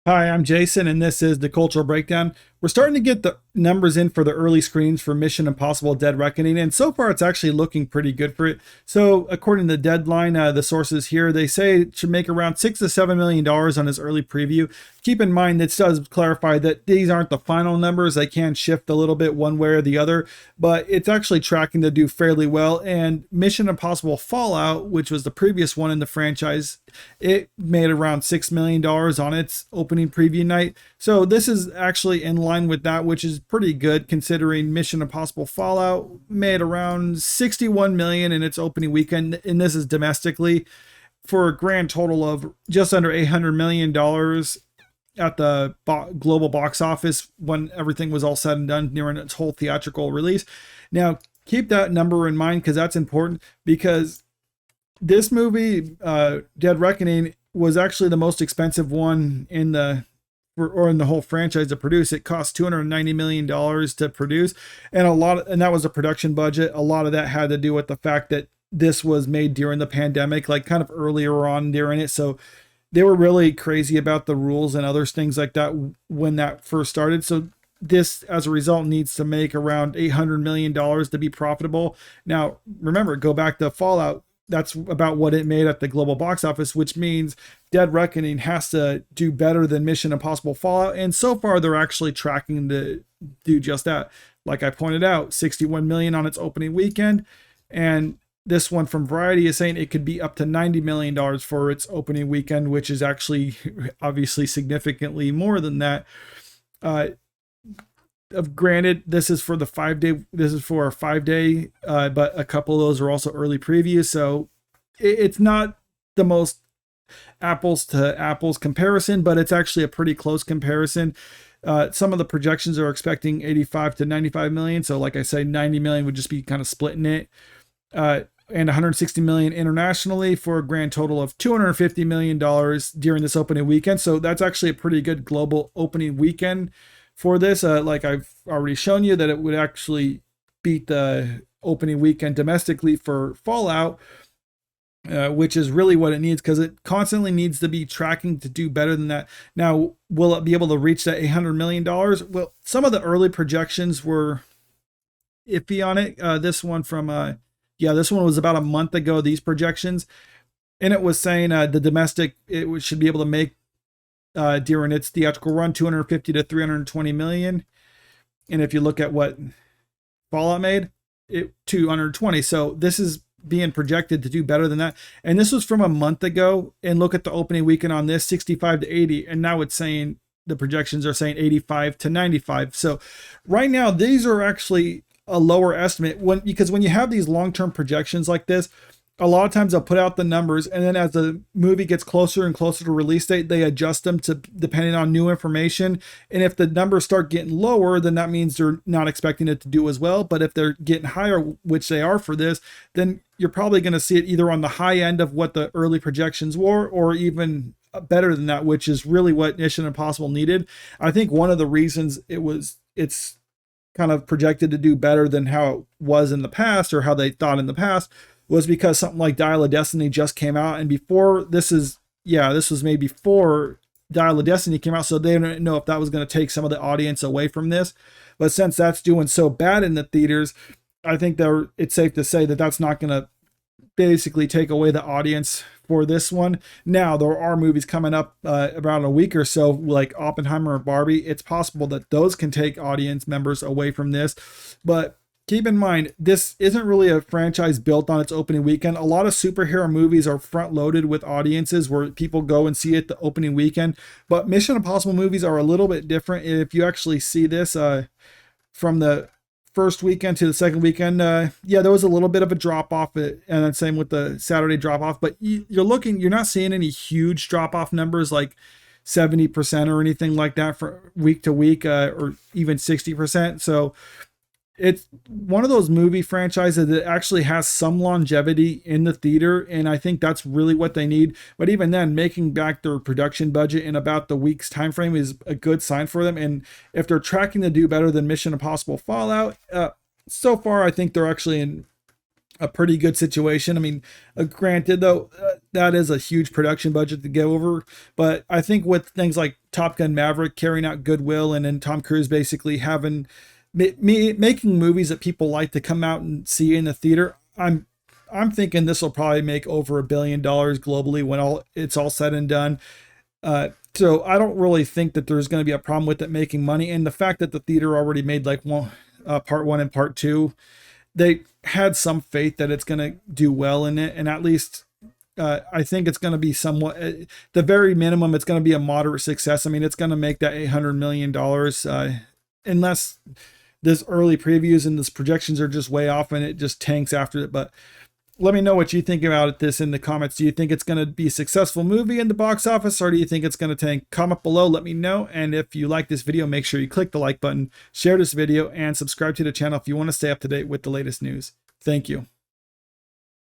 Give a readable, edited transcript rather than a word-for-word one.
Hi, I'm Jason, and this is the Cultural Breakdown. We're starting to get the numbers in for the early screens for Mission Impossible Dead Reckoning, and so far it's actually looking pretty good for it. So, according to Deadline, the sources here, they say it should make around $6 to $7 million on its early preview. Keep in mind, this does clarify that these aren't the final numbers. They can shift a little bit one way or the other, but it's actually tracking to do fairly well. And Mission Impossible Fallout, which was the previous one in the franchise, it made around $6 million on its opening preview night. So this is actually in line with that, which is pretty good considering Mission Impossible Fallout made around 61 million in its opening weekend, and this is domestically, for a grand total of just under $800 million at the global box office when everything was all said and done during its whole theatrical release. Now, keep that number in mind because that's important, because this movie, Dead Reckoning, was actually the most expensive one in the whole franchise to produce. It cost $290 million to produce, and that was a production budget. A lot of that had to do with the fact that this was made during the pandemic, like kind of earlier on during it. So they were really crazy about the rules and other things like that when that first started. So this, as a result, needs to make around $800 million to be profitable. Now, remember, go back to Fallout. That's about what it made at the global box office, which means Dead Reckoning has to do better than Mission Impossible Fallout. And so far, they're actually tracking to do just that. Like I pointed out, 61 million on its opening weekend. And this one from Variety is saying it could be up to $90 million for its opening weekend, which is actually obviously significantly more than that. Granted, this is for a 5-day, but a couple of those are also early previews. So it's not the most apples to apples comparison, but it's actually a pretty close comparison. Some of the projections are expecting 85 to 95 million. So like I say, 90 million would just be kind of splitting it. And 160 million internationally, for a grand total of $250 million during this opening weekend. So that's actually a pretty good global opening weekend for this. Like I've already shown you, that it would actually beat the opening weekend domestically for Fallout, which is really what it needs, because it constantly needs to be tracking to do better than that. Now, will it be able to reach that $800 million? Well, some of the early projections were iffy on it. This one was about a month ago, these projections, and it was saying the domestic, it should be able to make during its theatrical run 250 to 320 million. And if you look at what Fallout made, it 220. So this is being projected to do better than that. And this was from a month ago. And look at the opening weekend on this, 65 to 80. And now it's saying, the projections are saying 85 to 95. So right now, these are actually a lower estimate, because when you have these long-term projections like this, a lot of times they'll put out the numbers, and then as the movie gets closer and closer to release date, they adjust them to depending on new information. And if the numbers start getting lower, then that means they're not expecting it to do as well. But if they're getting higher, which they are for this, then you're probably going to see it either on the high end of what the early projections were, or even better than that, which is really what Mission Impossible needed. I think one of the reasons it's kind of projected to do better than how it was in the past, or how they thought in the past, was because something like Dial of Destiny just came out. And before this was maybe before Dial of Destiny came out, so they didn't know if that was going to take some of the audience away from this. But since that's doing so bad in the theaters, I think that it's safe to say that that's not going to basically take away the audience for this one. Now, there are movies coming up around a week or so, like Oppenheimer or Barbie. It's possible that those can take audience members away from this. But keep in mind, this isn't really a franchise built on its opening weekend. A lot of superhero movies are front loaded with audiences where people go and see it the opening weekend. But Mission Impossible movies are a little bit different. If you actually see this from the first weekend to the second weekend, there was a little bit of a drop off, and then same with the Saturday drop off. But you're not seeing any huge drop off numbers like 70% or anything like that for week to week, or even 60%. So it's one of those movie franchises that actually has some longevity in the theater, and I think that's really what they need. But even then, making back their production budget in about the week's time frame is a good sign for them. And if they're tracking to do better than Mission Impossible Fallout, so far I think they're actually in a pretty good situation. I mean, granted though, that is a huge production budget to go over. But I think with things like Top Gun Maverick carrying out goodwill, and then Tom Cruise basically having making movies that people like to come out and see in the theater, I'm thinking this will probably make over $1 billion globally when it's all said and done. So I don't really think that there's going to be a problem with it making money. And the fact that the theater already made like part one and part two, they had some faith that it's going to do well in it. And at least I think it's going to be somewhat, the very minimum, it's going to be a moderate success. I mean, it's going to make that $800 million unless this early previews and this projections are just way off and it just tanks after it. But let me know what you think about this in the comments. Do you think it's going to be a successful movie in the box office, or do you think it's going to tank? Comment below, let me know. And if you like this video, make sure you click the like button, share this video, and subscribe to the channel if you want to stay up to date with the latest news. Thank you.